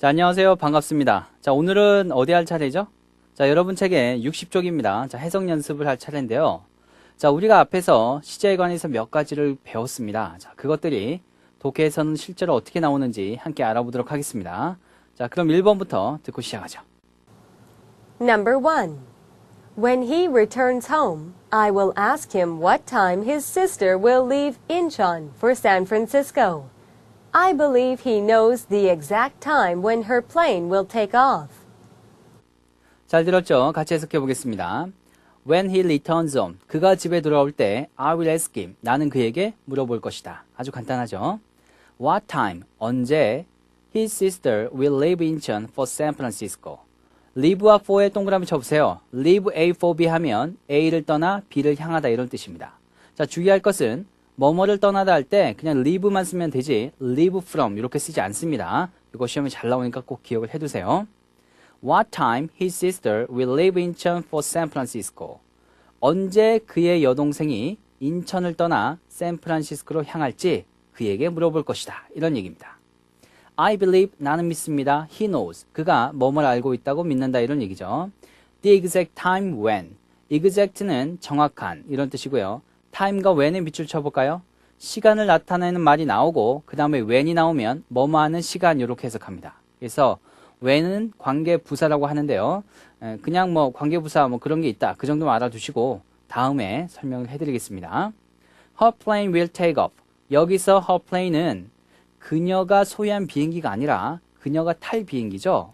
자, 안녕하세요. 반갑습니다. 자, 오늘은 어디 할 차례죠? 자, 여러분 책에 60쪽입니다. 자, 해석 연습을 할 차례인데요. 자, 우리가 앞에서 시제에 관해서 몇 가지를 배웠습니다. 자, 그것들이 독해에서는 실제로 어떻게 나오는지 함께 알아보도록 하겠습니다. 자, 그럼 1번부터 듣고 시작하죠. Number 1. When he returns home, I will ask him what time his sister will leave Incheon for San Francisco. I believe he knows the exact time when her plane will take off. 잘 들었죠? 같이 해석해 보겠습니다. When he returns home, 그가 집에 돌아올 때 I will ask him, 나는 그에게 물어볼 것이다. 아주 간단하죠? What time, 언제 his sister will leave Incheon for San Francisco. leave와 for에 동그라미 쳐보세요. leave A for B 하면 A를 떠나 B를 향하다 이런 뜻입니다. 자, 주의할 것은 뭐뭐를 떠나다 할 때 그냥 leave만 쓰면 되지 leave from 이렇게 쓰지 않습니다. 이거 시험에 잘 나오니까 꼭 기억을 해두세요. What time his sister will leave Incheon for San Francisco. 언제 그의 여동생이 인천을 떠나 샌프란시스코로 향할지 그에게 물어볼 것이다. 이런 얘기입니다. I believe, 나는 믿습니다. He knows, 그가 뭐뭘 알고 있다고 믿는다 이런 얘기죠. The exact time when. exact는 정확한 이런 뜻이고요. time과 when에 밑줄 쳐볼까요? 시간을 나타내는 말이 나오고 그 다음에 when이 나오면 뭐뭐 하는 시간 이렇게 해석합니다. 그래서 when은 관계부사라고 하는데요. 그냥 뭐 관계부사 뭐 그런 게 있다. 그 정도만 알아두시고 다음에 설명을 해드리겠습니다. Her plane will take off. 여기서 her plane은 그녀가 소유한 비행기가 아니라 그녀가 탈 비행기죠.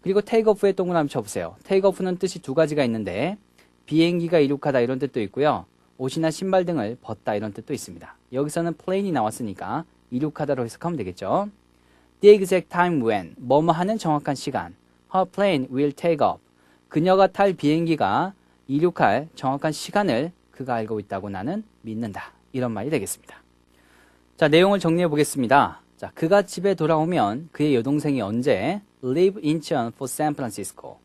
그리고 take off에 동그라미 쳐보세요. take off는 뜻이 두 가지가 있는데 비행기가 이륙하다 이런 뜻도 있고요. 옷이나 신발 등을 벗다 이런 뜻도 있습니다. 여기서는 plane이 나왔으니까 이륙하다로 해석하면 되겠죠. The exact time when, 뭐뭐 하는 정확한 시간. Her plane will take off. 그녀가 탈 비행기가 이륙할 정확한 시간을 그가 알고 있다고 나는 믿는다. 이런 말이 되겠습니다. 자, 내용을 정리해 보겠습니다. 자, 그가 집에 돌아오면 그의 여동생이 언제 leave Incheon for San Francisco.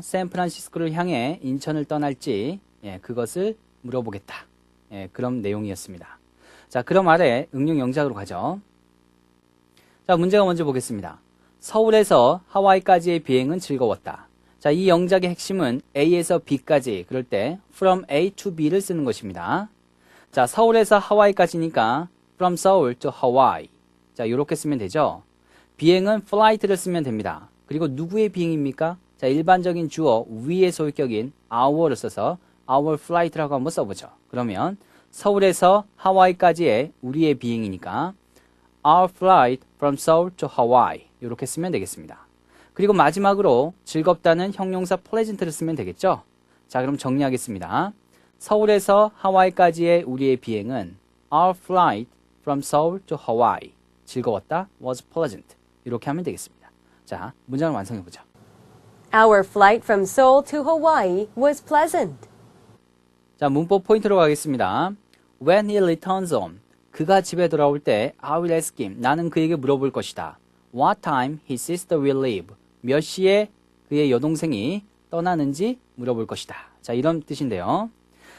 샌프란시스코를 향해 인천을 떠날지 그것을 물어보겠다. 그런 내용이었습니다. 자, 그럼 아래 응용 영작으로 가죠. 자, 문제가 먼저 보겠습니다. 서울에서 하와이까지의 비행은 즐거웠다. 자, 이 영작의 핵심은 A에서 B까지 그럴 때 from A to B를 쓰는 것입니다. 자, 서울에서 하와이까지니까 from Seoul to Hawaii. 자, 이렇게 쓰면 되죠. 비행은 flight를 쓰면 됩니다. 그리고 누구의 비행입니까? 자, 일반적인 주어 위의 소유격인 our를 써서 our flight라고 한번 써보죠. 그러면 서울에서 하와이까지의 우리의 비행이니까 our flight from Seoul to Hawaii 이렇게 쓰면 되겠습니다. 그리고 마지막으로 즐겁다는 형용사 pleasant를 쓰면 되겠죠. 자, 그럼 정리하겠습니다. 서울에서 하와이까지의 우리의 비행은 our flight from Seoul to Hawaii 즐거웠다 was pleasant 이렇게 하면 되겠습니다. 자, 문장을 완성해보죠. Our flight from Seoul to Hawaii was pleasant. 자, 문법 포인트로 가겠습니다. When he returns home, 그가 집에 돌아올 때 I will ask him, 나는 그에게 물어볼 것이다. What time his sister will leave, 몇 시에 그의 여동생이 떠나는지 물어볼 것이다. 자, 이런 뜻인데요.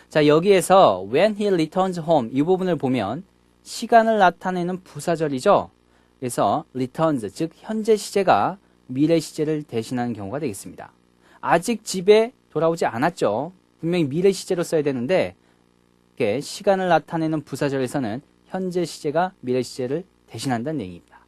자, 여기에서 when he returns home 이 부분을 보면 시간을 나타내는 부사절이죠. 그래서 returns, 즉 현재 시제가 미래 시제를 대신하는 경우가 되겠습니다. 아직 집에 돌아오지 않았죠. 분명히 미래 시제로 써야 되는데 이렇게 시간을 나타내는 부사절에서는 현재 시제가 미래 시제를 대신한다는 얘기입니다.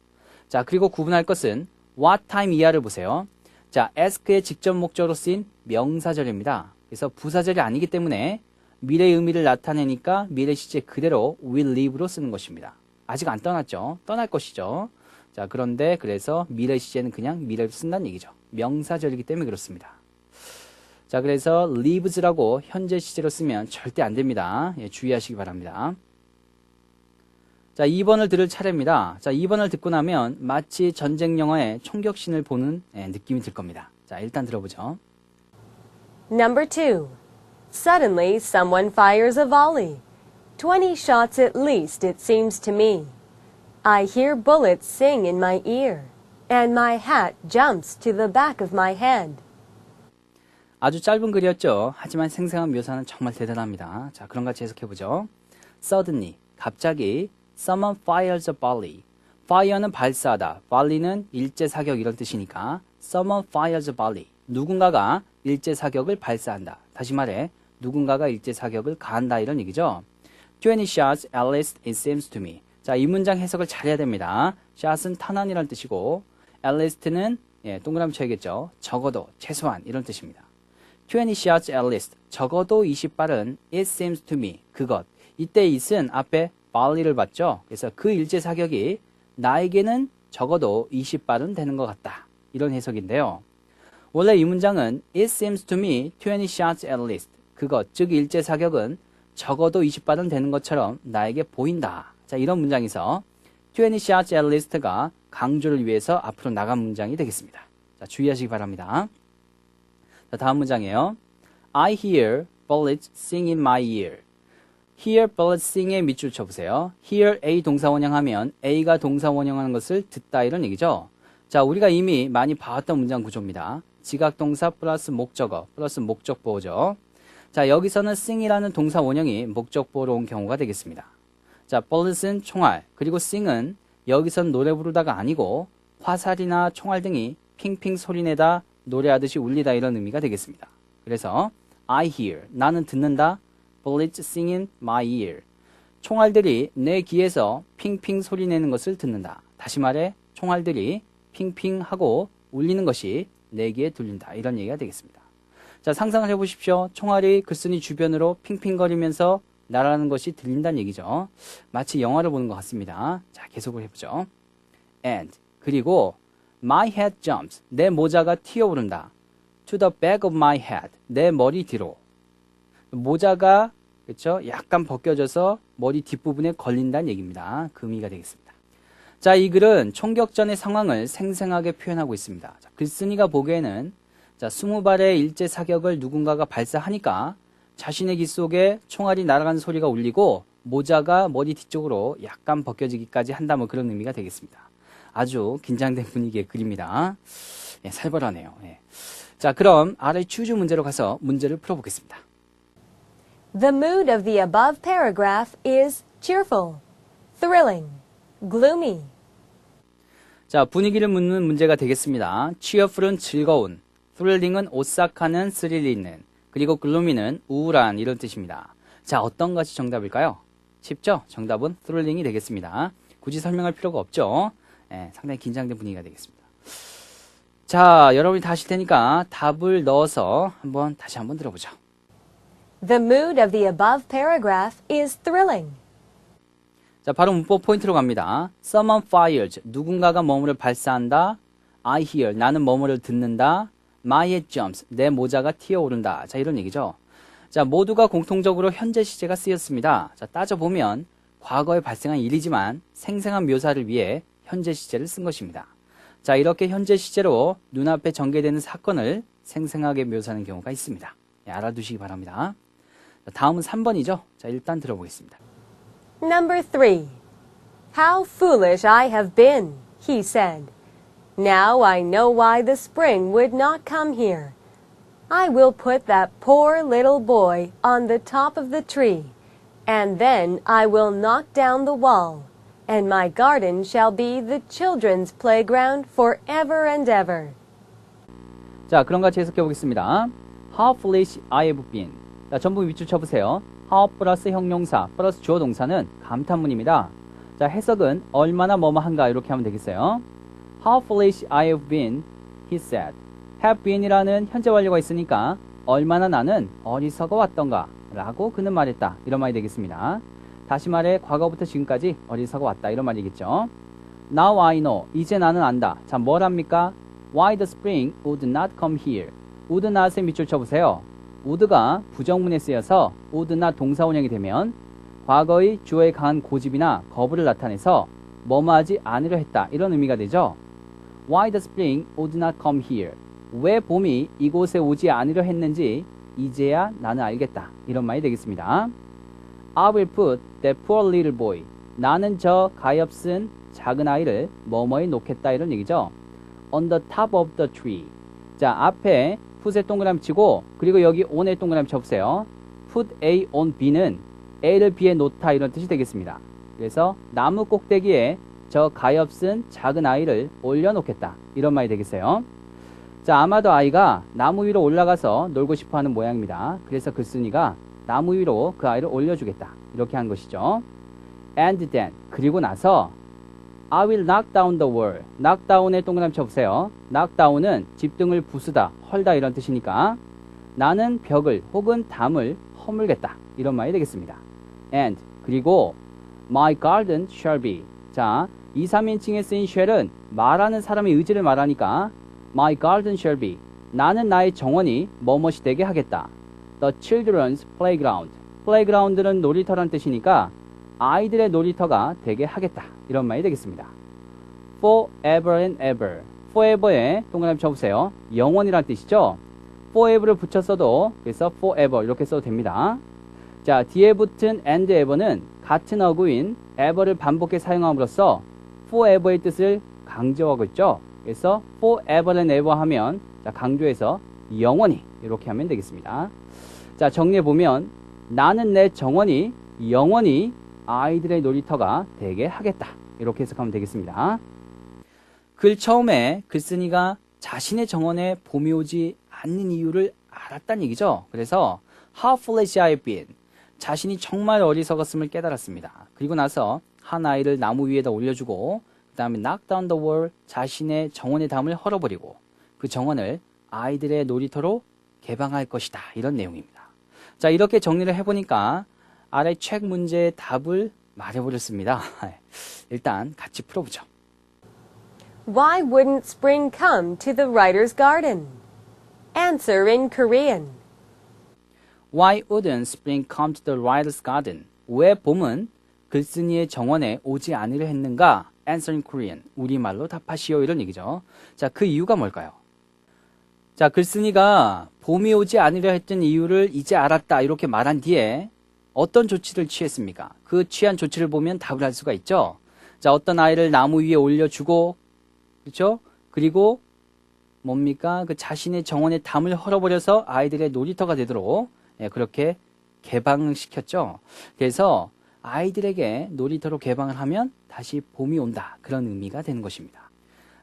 자, 그리고 구분할 것은 what time 이하를 보세요. 자, ask의 직접 목적으로 쓰인 명사절입니다. 그래서 부사절이 아니기 때문에 미래의 의미를 나타내니까 미래 시제 그대로 will leave로 쓰는 것입니다. 아직 안 떠났죠. 떠날 것이죠. 자, 그런데 그래서 미래 시제는 그냥 미래를 쓴다는 얘기죠. 명사절이기 때문에 그렇습니다. 자, 그래서 leaves라고 현재 시제로 쓰면 절대 안 됩니다. 주의하시기 바랍니다. 자, 2번을 들을 차례입니다. 자, 2번을 듣고 나면 마치 전쟁 영화의 총격신을 보는 느낌이 들 겁니다. 자, 일단 들어보죠. Number 2. Suddenly, someone fires a volley. 20 shots at least, it seems to me. I hear bullets sing in my ear, and my hat jumps to the back of my head. 아주 짧은 글이었죠. 하지만 생생한 묘사는 정말 대단합니다. 자, 그럼 같이 해석해보죠. Suddenly, 갑자기, someone fires a volley. fire는 발사하다, volley는 일제 사격 이런 뜻이니까 someone fires a volley. 누군가가 일제 사격을 발사한다. 다시 말해 누군가가 일제 사격을 가한다 이런 얘기죠. 20 shots at least it seems to me. 자, 이 문장 해석을 잘해야 됩니다. shot은 탄환이라는 뜻이고 at least는 동그라미 쳐야겠죠. 적어도, 최소한 이런 뜻입니다. 20 shots at least. 적어도 20발은 it seems to me. 그것. 이때 it은 앞에 volley를 봤죠. 그래서 그 일제 사격이 나에게는 적어도 20발은 되는 것 같다. 이런 해석인데요. 원래 이 문장은 it seems to me 20 shots at least. 그것, 즉 일제 사격은 적어도 20발은 되는 것처럼 나에게 보인다. 자, 이런 문장에서 20 shots at least가 강조를 위해서 앞으로 나간 문장이 되겠습니다. 자, 주의하시기 바랍니다. 자, 다음 문장이에요. I hear bullets sing in my ear. hear bullets sing에 밑줄 쳐보세요. hear A 동사 원형하면 A가 동사 원형하는 것을 듣다 이런 얘기죠. 자, 우리가 이미 많이 봐왔던 문장 구조입니다. 지각동사 플러스 목적어 플러스 목적보호죠. 자, 여기서는 sing이라는 동사 원형이 목적보호로 온 경우가 되겠습니다. 자, bullet은 총알, 그리고 sing은 여기선 노래 부르다가 아니고 화살이나 총알 등이 핑핑 소리내다 노래하듯이 울리다 이런 의미가 되겠습니다. 그래서 I hear, 나는 듣는다. bullets sing in my ear. 총알들이 내 귀에서 핑핑 소리내는 것을 듣는다. 다시 말해 총알들이 핑핑하고 울리는 것이 내 귀에 들린다. 이런 얘기가 되겠습니다. 자, 상상을 해보십시오. 총알이 글쓴이 주변으로 핑핑거리면서 날아가는 것이 들린다는 얘기죠. 마치 영화를 보는 것 같습니다. 자, 계속을 해보죠. And, 그리고 my head jumps, 내 모자가 튀어오른다. to the back of my head, 내 머리 뒤로. 모자가 그렇죠? 약간 벗겨져서 머리 뒷부분에 걸린다는 얘기입니다. 그 의미가 되겠습니다. 자, 이 글은 총격전의 상황을 생생하게 표현하고 있습니다. 자, 글쓴이가 보기에는 자, 20발의 일제 사격을 누군가가 발사하니까 자신의 귀 속에 총알이 날아가는 소리가 울리고 모자가 머리 뒤쪽으로 약간 벗겨지기까지 한다 뭐 그런 의미가 되겠습니다. 아주 긴장된 분위기의 글입니다. 예, 살벌하네요. 예. 자, 그럼 아래 추주 문제로 가서 문제를 풀어보겠습니다. The mood of the above paragraph is cheerful, thrilling, gloomy. 자, 분위기를 묻는 문제가 되겠습니다. cheerful은 즐거운, thrilling은 오싹하는 스릴 있는, 그리고 gloomy는 우울한 이런 뜻입니다. 자, 어떤 것이 정답일까요? 쉽죠? 정답은 thrilling이 되겠습니다. 굳이 설명할 필요가 없죠? 예, 상당히 긴장된 분위기가 되겠습니다. 자, 여러분이 다 하실 테니까 답을 넣어서 다시 한번 들어보죠. The mood of the above paragraph is thrilling. 자, 바로 문법 포인트로 갑니다. Someone fires, 누군가가 뭐뭐를 발사한다. I hear, 나는 뭐뭐를 듣는다. My head jumps, 내 모자가 튀어오른다. 자, 이런 얘기죠. 자, 모두가 공통적으로 현재 시제가 쓰였습니다. 자, 따져보면 과거에 발생한 일이지만 생생한 묘사를 위해 현재 시제를 쓴 것입니다. 자, 이렇게 현재 시제로 눈앞에 전개되는 사건을 생생하게 묘사하는 경우가 있습니다. 네, 알아두시기 바랍니다. 자, 다음은 3번이죠. 자, 일단 들어보겠습니다. Number 3. How foolish I have been, he said. Now I know why the spring would not come here. I will put that poor little boy on the top of the tree, and then I will knock down the wall, and my garden shall be the children's playground forever and ever. 자, 그럼 같이 해석해 보겠습니다. How foolish I have been. 자, 전부 밑줄 쳐보세요. How 플러스 형용사 플러스 주어 동사는 감탄문입니다. 자, 해석은 얼마나 뭐뭐한가 이렇게 하면 되겠어요. How foolish I have been, he said. have been이라는 현재 완료가 있으니까 얼마나 나는 어리석어 왔던가 라고 그는 말했다. 이런 말이 되겠습니다. 다시 말해 과거부터 지금까지 어리석어 왔다. 이런 말이겠죠. Now I know. 이제 나는 안다. 자, 뭘 합니까? Why the spring would not come here. would not에 밑줄 쳐보세요. would가 부정문에 쓰여서 would not 동사원형이 되면 과거의 주어의 강한 고집이나 거부를 나타내서 뭐뭐하지 않으려 했다. 이런 의미가 되죠. Why the spring would not come here. 왜 봄이 이곳에 오지 않으려 했는지 이제야 나는 알겠다. 이런 말이 되겠습니다. I will put that poor little boy. 나는 저 가엾은 작은 아이를 뭐뭐에 놓겠다. 이런 얘기죠. On the top of the tree. 자, 앞에 put에 동그라미 치고 그리고 여기 on에 동그라미 쳐보세요. Put A on B는 A를 B에 놓다 이런 뜻이 되겠습니다. 그래서 나무 꼭대기에 저 가엾은 작은 아이를 올려놓겠다. 이런 말이 되겠어요. 자, 아마도 아이가 나무 위로 올라가서 놀고 싶어 하는 모양입니다. 그래서 글쓴이가 나무 위로 그 아이를 올려주겠다. 이렇게 한 것이죠. And then, 그리고 나서 I will knock down the wall. knock down에 동그라미 쳐보세요. knock down은 집등을 부수다, 헐다 이런 뜻이니까 나는 벽을 혹은 담을 허물겠다. 이런 말이 되겠습니다. And, 그리고 my garden shall be. 자, 2, 3인칭에 쓰인 shall은 말하는 사람의 의지를 말하니까 my garden shall be. 나는 나의 정원이 뭐뭇이 되게 하겠다. The children's playground. playground는 놀이터란 뜻이니까 아이들의 놀이터가 되게 하겠다. 이런 말이 되겠습니다. forever and ever. forever에 동그라미 쳐보세요. 영원이란 뜻이죠. forever를 붙였어도 그래서 forever 이렇게 써도 됩니다. 자, 뒤에 붙은 and ever는 같은 어구인 ever를 반복해 사용함으로써 forever의 뜻을 강조하고 있죠. 그래서 forever and ever 하면 자, 강조해서 영원히 이렇게 하면 되겠습니다. 자, 정리해보면 나는 내 정원이 영원히 아이들의 놀이터가 되게 하겠다. 이렇게 해석하면 되겠습니다. 글 처음에 글쓴이가 자신의 정원에 봄이 오지 않는 이유를 알았다는 얘기죠. 그래서 How foolish I've been. 자신이 정말 어리석었음을 깨달았습니다. 그리고 나서 한 아이를 나무 위에다 올려주고 그 다음에 knock down the wall. 자신의 정원의 담을 헐어버리고 그 정원을 아이들의 놀이터로 개방할 것이다. 이런 내용입니다. 자, 이렇게 정리를 해보니까 아래 책 문제의 답을 말해버렸습니다. 일단 같이 풀어보죠. Why wouldn't spring come to the writer's garden? Answer in Korean. Why wouldn't spring come to the writer's garden? 왜 봄은 글쓴이의 정원에 오지 않으려 했는가? Answer in Korean. 우리말로 답하시오. 이런 얘기죠. 자, 그 이유가 뭘까요? 자, 글쓴이가 봄이 오지 않으려 했던 이유를 이제 알았다. 이렇게 말한 뒤에 어떤 조치를 취했습니까? 그 취한 조치를 보면 답을 할 수가 있죠. 자, 어떤 아이를 나무 위에 올려주고, 그렇죠? 그리고 뭡니까? 그 자신의 정원의 담을 헐어버려서 아이들의 놀이터가 되도록 그렇게 개방시켰죠. 그래서 아이들에게 놀이터로 개방을 하면 다시 봄이 온다. 그런 의미가 되는 것입니다.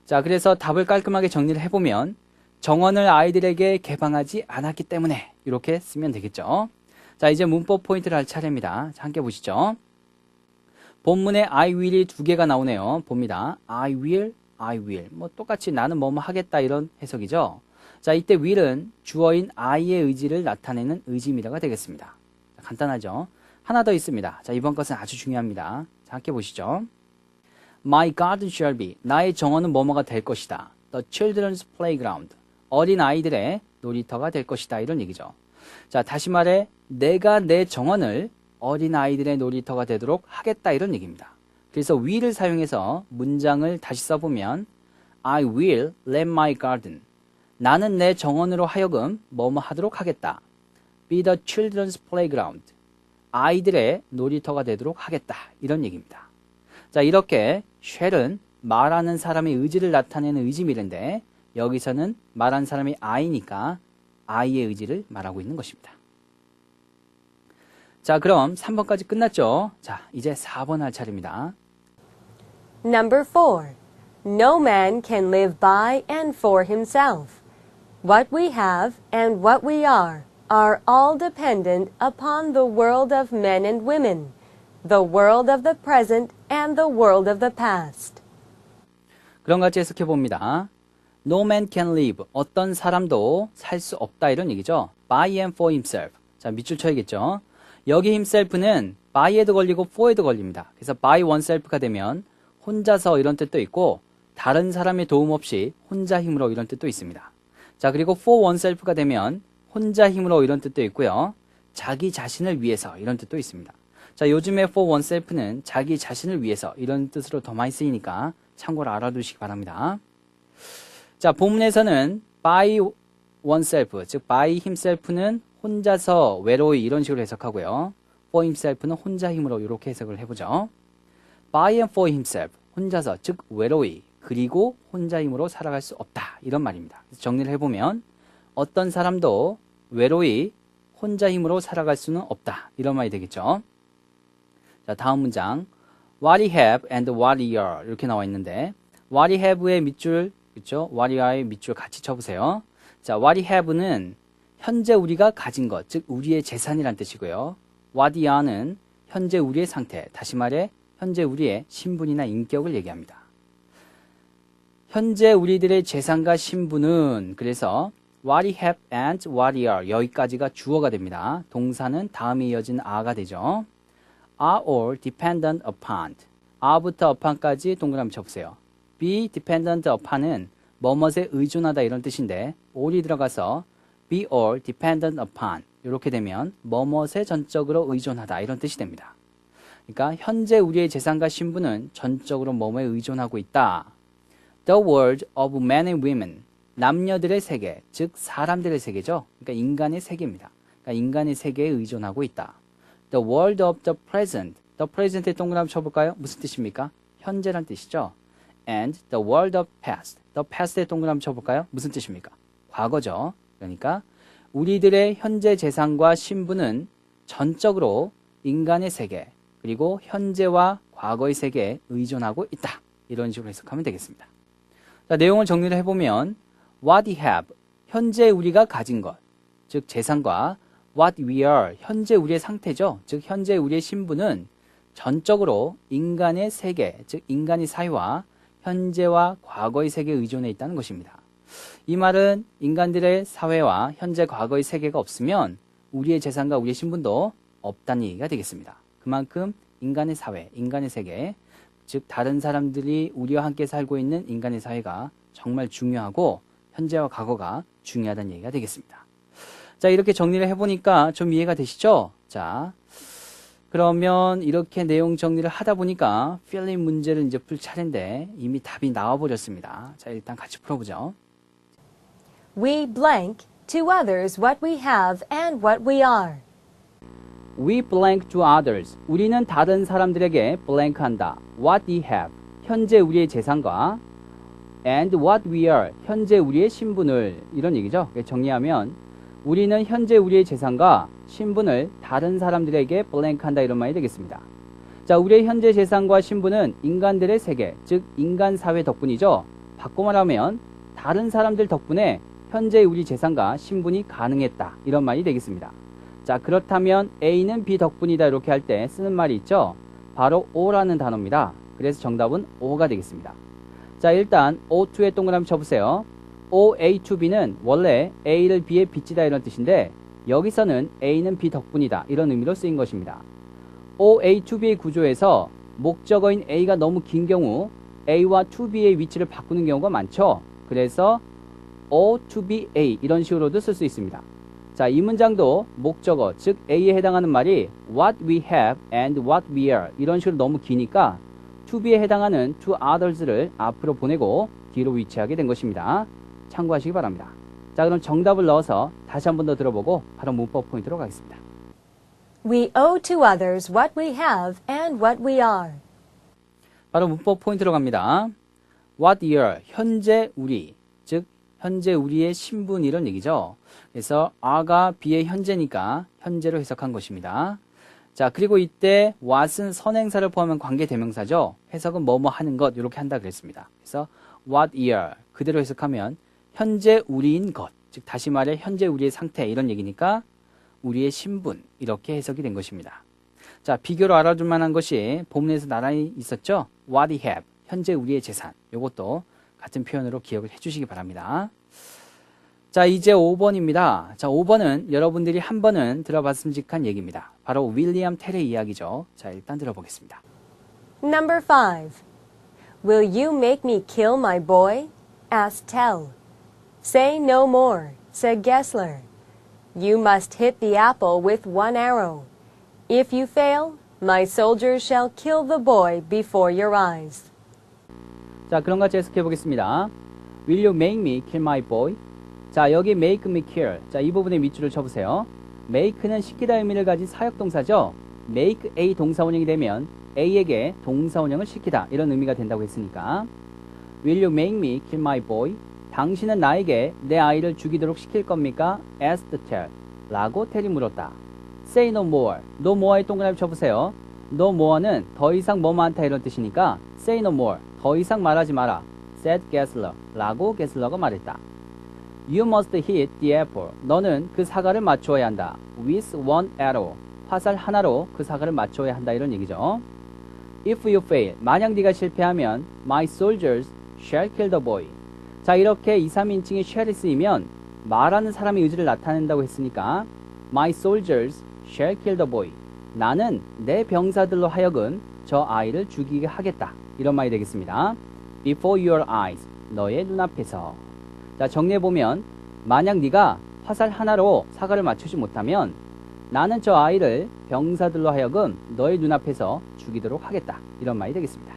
자, 그래서 답을 깔끔하게 정리를 해보면 정원을 아이들에게 개방하지 않았기 때문에 이렇게 쓰면 되겠죠. 자, 이제 문법 포인트를 할 차례입니다. 자, 함께 보시죠. 본문에 I will이 두 개가 나오네요. 봅니다. I will, I will. 뭐 똑같이 나는 뭐뭐 하겠다 이런 해석이죠. 자, 이때 will은 주어인 I의 의지를 나타내는 의지미라가 되겠습니다. 자, 간단하죠. 하나 더 있습니다. 자, 이번 것은 아주 중요합니다. 자, 함께 보시죠. My garden shall be. 나의 정원은 뭐뭐가 될 것이다. The children's playground. 어린 아이들의 놀이터가 될 것이다. 이런 얘기죠. 자, 다시 말해 내가 내 정원을 어린 아이들의 놀이터가 되도록 하겠다. 이런 얘기입니다. 그래서 will을 사용해서 문장을 다시 써보면 I will let my garden. 나는 내 정원으로 하여금 뭐뭐 하도록 하겠다. Be the children's playground. 아이들의 놀이터가 되도록 하겠다. 이런 얘기입니다. 자, 이렇게 shall은 말하는 사람의 의지를 나타내는 의지밀인데 여기서는 말하는 사람이 I니까 I의 의지를 말하고 있는 것입니다. 자, 그럼 3번까지 끝났죠? 자, 이제 4번 할 차례입니다. Number 4. No man can live by and for himself. What we have and what we are all dependent upon the world of men and women, the world of the present and the world of the past. 그럼 같이 해석해 봅니다. No man can live. 어떤 사람도 살 수 없다. 이런 얘기죠. By and for himself. 자, 밑줄 쳐야겠죠. 여기 himself는 by에도 걸리고 for에도 걸립니다. 그래서 by oneself가 되면 혼자서 이런 뜻도 있고 다른 사람의 도움 없이 혼자 힘으로 이런 뜻도 있습니다. 자, 그리고 for oneself가 되면 혼자 힘으로 이런 뜻도 있고요. 자기 자신을 위해서 이런 뜻도 있습니다. 자, 요즘에 for oneself는 자기 자신을 위해서 이런 뜻으로 더 많이 쓰이니까 참고로 알아두시기 바랍니다. 자, 본문에서는 by oneself, 즉 by himself는 혼자서 외로이 이런 식으로 해석하고요. for himself는 혼자 힘으로 이렇게 해석을 해보죠. by and for himself, 혼자서, 즉 외로이, 그리고 혼자 힘으로 살아갈 수 없다. 이런 말입니다. 그래서 정리를 해보면 어떤 사람도 외로이 혼자 힘으로 살아갈 수는 없다. 이런 말이 되겠죠. 자, 다음 문장. what he have and what he are 이렇게 나와 있는데 what he have의 밑줄 그렇죠? what he are의 밑줄 같이 쳐보세요. 자, what he have는 현재 우리가 가진 것, 즉 우리의 재산이란 뜻이고요. what he are는 현재 우리의 상태, 다시 말해 현재 우리의 신분이나 인격을 얘기합니다. 현재 우리들의 재산과 신분은 그래서 what he have and what he are 여기까지가 주어가 됩니다. 동사는 다음에 이어진 are가 되죠. are all dependent upon are부터 upon까지 동그라미 쳐보세요. be dependent upon은 뭐뭇에 의존하다 이런 뜻인데 all이 들어가서 be all dependent upon 이렇게 되면 뭐뭇에 전적으로 의존하다 이런 뜻이 됩니다. 그러니까 현재 우리의 재산과 신분은 전적으로 뭐뭐에 의존하고 있다. The world of men and women 남녀들의 세계, 즉 사람들의 세계죠. 그러니까 인간의 세계입니다. 그러니까 인간의 세계에 의존하고 있다. The world of the present. The present에 동그라미 쳐볼까요? 무슨 뜻입니까? 현재란 뜻이죠. And the world of past. The past에 동그라미 쳐볼까요? 무슨 뜻입니까? 과거죠. 그러니까 우리들의 현재 재산과 신분은 전적으로 인간의 세계, 그리고 현재와 과거의 세계에 의존하고 있다. 이런 식으로 해석하면 되겠습니다. 자, 내용을 정리를 해보면 what we have, 현재 우리가 가진 것, 즉 재산과 what we are, 현재 우리의 상태죠. 즉 현재 우리의 신분은 전적으로 인간의 세계, 즉 인간의 사회와 현재와 과거의 세계에 의존해 있다는 것입니다. 이 말은 인간들의 사회와 현재 과거의 세계가 없으면 우리의 재산과 우리의 신분도 없다는 얘기가 되겠습니다. 그만큼 인간의 사회, 인간의 세계, 즉 다른 사람들이 우리와 함께 살고 있는 인간의 사회가 정말 중요하고 현재와 과거가 중요하다는 얘기가 되겠습니다. 자, 이렇게 정리를 해보니까 좀 이해가 되시죠? 자, 그러면 이렇게 내용 정리를 하다 보니까 필링 문제를 이제 풀 차례인데 이미 답이 나와버렸습니다. 자, 일단 같이 풀어보죠. We blank to others what we have and what we are. We blank to others. 우리는 다른 사람들에게 blank한다. What we have. 현재 우리의 재산과 and what we are. 현재 우리의 신분을. 이런 얘기죠. 정리하면 우리는 현재 우리의 재산과 신분을 다른 사람들에게 blank한다. 이런 말이 되겠습니다. 자, 우리의 현재 재산과 신분은 인간들의 세계, 즉 인간 사회 덕분이죠. 바꿔 말하면 다른 사람들 덕분에 현재 우리 재산과 신분이 가능했다. 이런 말이 되겠습니다. 자, 그렇다면 A는 B 덕분이다 이렇게 할 때 쓰는 말이 있죠. 바로 O라는 단어입니다. 그래서 정답은 O가 되겠습니다. 자, 일단 O2에 동그라미 쳐보세요. O, A to B는 원래 A를 B에 빚지다 이런 뜻인데 여기서는 A는 B 덕분이다 이런 의미로 쓰인 것입니다. O, A to B의 구조에서 목적어인 A가 너무 긴 경우 A와 to B의 위치를 바꾸는 경우가 많죠. 그래서 O to be A 이런 식으로도 쓸 수 있습니다. 자, 이 문장도 목적어, 즉 A에 해당하는 말이 what we have and what we are 이런 식으로 너무 기니까 to be에 해당하는 to others를 앞으로 보내고 뒤로 위치하게 된 것입니다. 참고하시기 바랍니다. 자, 그럼 정답을 넣어서 다시 한 번 더 들어보고 바로 문법 포인트로 가겠습니다. We owe to others what we have and what we are. 바로 문법 포인트로 갑니다. what year, 현재 우리, 즉 현재 우리의 신분 이런 얘기죠. 그래서 are가 B의 현재니까 현재로 해석한 것입니다. 자, 그리고 이때 what은 선행사를 포함한 관계대명사죠. 해석은 뭐뭐 하는 것 이렇게 한다 그랬습니다. 그래서 what year 그대로 해석하면 현재 우리인 것, 즉 다시 말해 현재 우리의 상태 이런 얘기니까 우리의 신분 이렇게 해석이 된 것입니다. 자, 비교로 알아둘 만한 것이 본문에서 나란히 있었죠. what we have, 현재 우리의 재산. 이것도 같은 표현으로 기억을 해주시기 바랍니다. 자, 이제 5번입니다. 자, 5번은 여러분들이 한 번은 들어봤음직한 얘기입니다. 바로 윌리엄 텔의 이야기죠. 자, 일단 들어보겠습니다. Number 5. Will you make me kill my boy? asked Tell. Say no more, said Gessler. You must hit the apple with one arrow. If you fail, my soldiers shall kill the boy before your eyes. 자, 그럼 같이 해석해 보겠습니다. Will you make me kill my boy? 자, 여기 make me kill. 자, 이 부분에 밑줄을 쳐보세요. make는 시키다 의미를 가진 사역동사죠. make A 동사원형이 되면 A에게 동사원형을 시키다 이런 의미가 된다고 했으니까 Will you make me kill my boy? 당신은 나에게 내 아이를 죽이도록 시킬 겁니까? asked Tell. 라고 텔이 물었다. Say no more. no more에 동그라미 쳐보세요. no more는 더 이상 뭐뭐 않다 이런 뜻이니까 say no more, 더 이상 말하지 마라. said Gessler, 라고 게슬러가 말했다. You must hit the apple. 너는 그 사과를 맞추어야 한다. with one arrow. 화살 하나로 그 사과를 맞추어야 한다 이런 얘기죠. If you fail, 만약 네가 실패하면 my soldiers shall kill the boy. 자, 이렇게 2, 3인칭이 shall이 쓰이면 말하는 사람의 의지를 나타낸다고 했으니까 my soldiers shall kill the boy. 나는 내 병사들로 하여금 저 아이를 죽이게 하겠다. 이런 말이 되겠습니다. Before your eyes. 너의 눈앞에서. 자, 정리해보면 만약 네가 화살 하나로 사과를 맞추지 못하면 나는 저 아이를 병사들로 하여금 너의 눈앞에서 죽이도록 하겠다. 이런 말이 되겠습니다.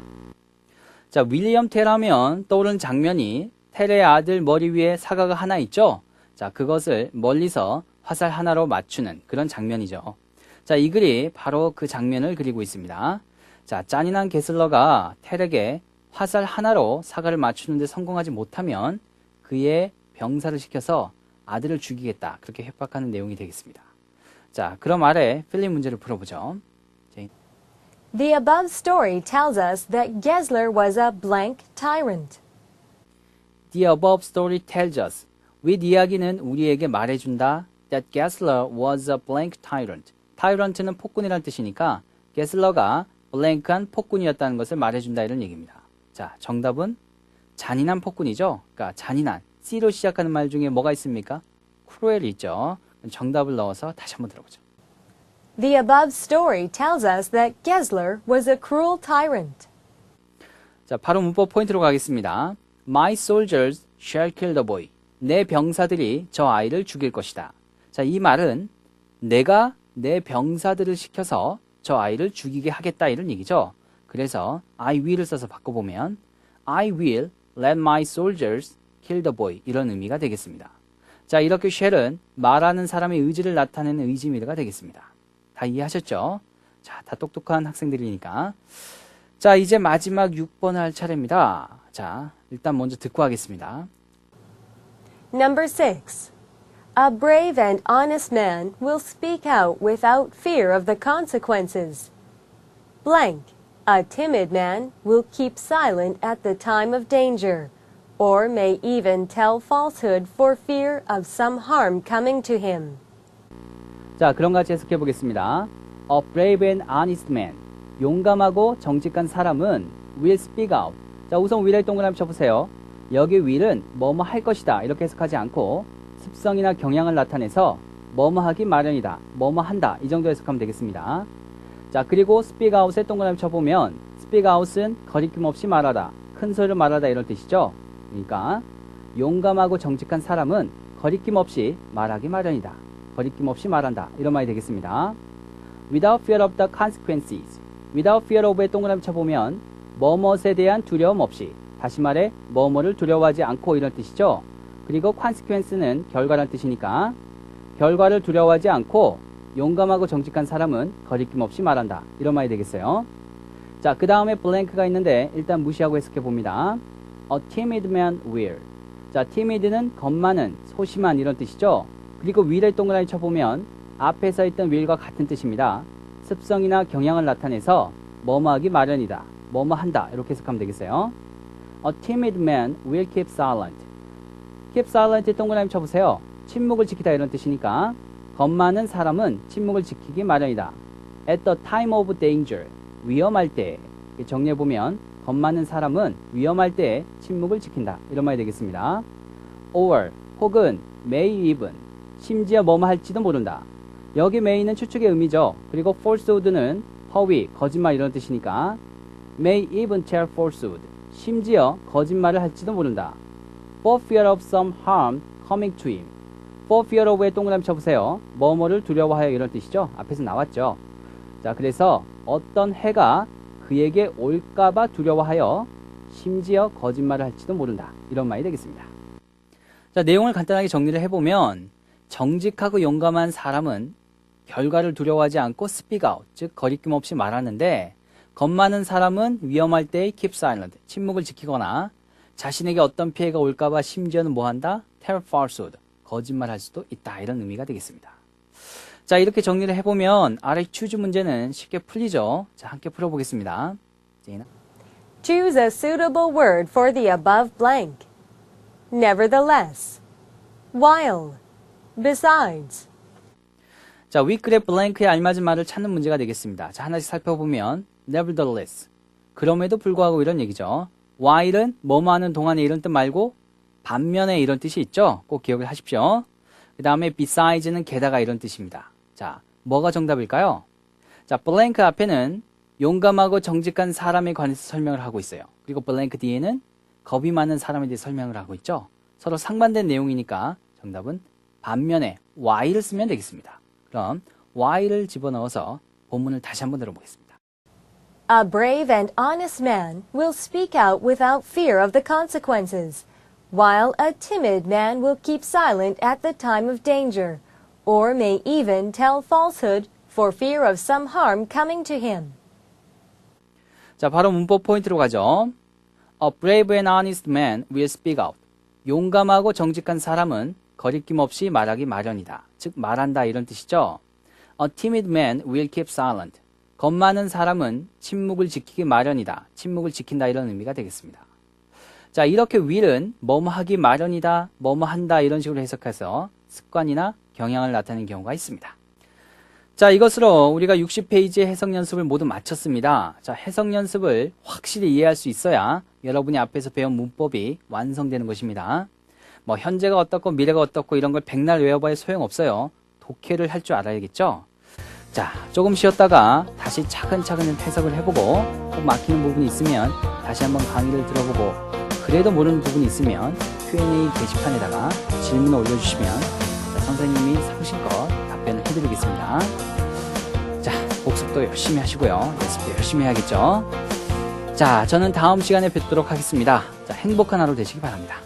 자, 윌리엄 텔 하면 떠오르는 장면이 텔의 아들 머리 위에 사과가 하나 있죠? 자, 그것을 멀리서 화살 하나로 맞추는 그런 장면이죠. 자, 이 글이 바로 그 장면을 그리고 있습니다. 자, 잔인한 게슬러가 텔에게 화살 하나로 사과를 맞추는데 성공하지 못하면 그의 병사를 시켜서 아들을 죽이겠다. 그렇게 협박하는 내용이 되겠습니다. 자, 그럼 아래 필링 문제를 풀어보죠. The above story tells us that Gessler was a blank tyrant. The above story tells us. 윗 이야기는 우리에게 말해준다. That Gessler was a blank tyrant. tyrant는 폭군이란 뜻이니까 게슬러가 blank한 폭군이었다는 것을 말해준다 이런 얘기입니다. 자, 정답은 잔인한 폭군이죠. 그러니까 잔인한. C로 시작하는 말 중에 뭐가 있습니까? cruel이 있죠. 정답을 넣어서 다시 한번 들어보죠. The above story tells us that Gessler was a cruel tyrant. 자, 바로 문법 포인트로 가겠습니다. My soldiers shall kill the boy. 내 병사들이 저 아이를 죽일 것이다. 자, 이 말은 내가 내 병사들을 시켜서 저 아이를 죽이게 하겠다 이런 얘기죠. 그래서 I will을 써서 바꿔보면 I will let my soldiers kill the boy 이런 의미가 되겠습니다. 자, 이렇게 shall은 말하는 사람의 의지를 나타내는 의지미가 되겠습니다. 다 이해하셨죠? 자, 다 똑똑한 학생들이니까. 자, 이제 마지막 6번 할 차례입니다. 자, 일단 먼저 듣고 하겠습니다. Number 6. A brave and honest man will speak out without fear of the consequences. Blank. A timid man will keep silent at the time of danger, or may even tell falsehood for fear of some harm coming to him. 자, 그럼 같이 해석해 보겠습니다. A brave and honest man. 용감하고 정직한 사람은 will speak out. 자, 우선 will에 동그라미 쳐보세요. 여기 will은 뭐뭐 할 것이다. 이렇게 해석하지 않고 습성이나 경향을 나타내서 뭐뭐 하기 마련이다. 뭐뭐 한다. 이 정도 해석하면 되겠습니다. 자, 그리고 speak out에 동그라미 쳐보면 speak out은 거리낌 없이 말하다. 큰 소리로 말하다 이런 뜻이죠. 그러니까 용감하고 정직한 사람은 거리낌 없이 말하기 마련이다. 거리낌 없이 말한다. 이런 말이 되겠습니다. Without fear of the consequences. Without fear of에 동그라미 쳐보면 뭐뭇에 대한 두려움 없이. 다시 말해 뭐뭐를 두려워하지 않고 이런 뜻이죠. 그리고 consequence는 결과란 뜻이니까 결과를 두려워하지 않고 용감하고 정직한 사람은 거리낌 없이 말한다. 이런 말이 되겠어요. 자, 그 다음에 blank가 있는데 일단 무시하고 해석해 봅니다. A timid man will. 자, timid는 겁 많은, 소심한 이런 뜻이죠. 그리고 will을 동그라미 쳐보면 앞에 서 있던 will과 같은 뜻입니다. 습성이나 경향을 나타내서 뭐뭐 하기 마련이다. 뭐뭐 한다. 이렇게 해석하면 되겠어요. A timid man will keep silent. keep silent에 동그라미 쳐보세요. 침묵을 지키다 이런 뜻이니까 겁 많은 사람은 침묵을 지키기 마련이다. At the time of danger. 위험할 때. 정리해보면 겁 많은 사람은 위험할 때 침묵을 지킨다. 이런 말이 되겠습니다. Or 혹은 may even. 심지어 뭐뭐 할지도 모른다. 여기 may는 추측의 의미죠. 그리고 falsehood는 허위, 거짓말 이런 뜻이니까 may even tell falsehood. 심지어 거짓말을 할지도 모른다. For fear of some harm coming to him. For fear of에 동그라미 쳐보세요. 뭐뭐를 두려워하여 이런 뜻이죠. 앞에서 나왔죠. 자, 그래서 어떤 해가 그에게 올까봐 두려워하여 심지어 거짓말을 할지도 모른다. 이런 말이 되겠습니다. 자, 내용을 간단하게 정리를 해보면 정직하고 용감한 사람은 결과를 두려워하지 않고 speak out, 즉 거리낌 없이 말하는데 겁 많은 사람은 위험할 때 keep silent, 침묵을 지키거나 자신에게 어떤 피해가 올까봐 심지어는 뭐한다? tell falsehood, 거짓말할 수도 있다. 이런 의미가 되겠습니다. 자, 이렇게 정리를 해보면 아래 choose 문제는 쉽게 풀리죠. 자, 함께 풀어보겠습니다. 제이나. Choose a suitable word for the above blank. Nevertheless. While. Besides. 자, 윗글의 블랭크에 알맞은 말을 찾는 문제가 되겠습니다. 자, 하나씩 살펴보면 nevertheless. 그럼에도 불구하고 이런 얘기죠. while은 뭐뭐 하는 동안에 이런 뜻 말고 반면에 이런 뜻이 있죠. 꼭 기억을 하십시오. 그 다음에 besides는 게다가 이런 뜻입니다. 자, 뭐가 정답일까요? 자, 블랭크 앞에는 용감하고 정직한 사람에 관해서 설명을 하고 있어요. 그리고 블랭크 뒤에는 겁이 많은 사람에 대해 설명을 하고 있죠. 서로 상반된 내용이니까 정답은 반면에 while을 쓰면 되겠습니다. 그럼 while을 집어넣어서 본문을 다시 한번 들어보겠습니다. A brave and honest man will speak out without fear of the consequences, while a timid man will keep silent at the time of danger, or may even tell falsehood for fear of some harm coming to him. 자, 바로 문법 포인트로 가죠. A brave and honest man will speak out. 용감하고 정직한 사람은 거리낌 없이 말하기 마련이다. 즉, 말한다 이런 뜻이죠. A timid man will keep silent. 겁 많은 사람은 침묵을 지키기 마련이다. 침묵을 지킨다 이런 의미가 되겠습니다. 자, 이렇게 will은 뭐뭐 하기 마련이다, 뭐뭐 한다 이런 식으로 해석해서 습관이나 경향을 나타내는 경우가 있습니다. 자, 이것으로 우리가 60페이지의 해석 연습을 모두 마쳤습니다. 자, 해석 연습을 확실히 이해할 수 있어야 여러분이 앞에서 배운 문법이 완성되는 것입니다. 뭐 현재가 어떻고 미래가 어떻고 이런 걸 백날 외워봐야 소용없어요. 독해를 할 줄 알아야겠죠? 자, 조금 쉬었다가 다시 차근차근 해석을 해보고 꼭 막히는 부분이 있으면 다시 한번 강의를 들어보고 그래도 모르는 부분이 있으면 Q&A 게시판에다가 질문을 올려주시면 선생님이 성실껏 답변을 해드리겠습니다. 자, 복습도 열심히 하시고요. 연습도 열심히 해야겠죠? 자, 저는 다음 시간에 뵙도록 하겠습니다. 자, 행복한 하루 되시기 바랍니다.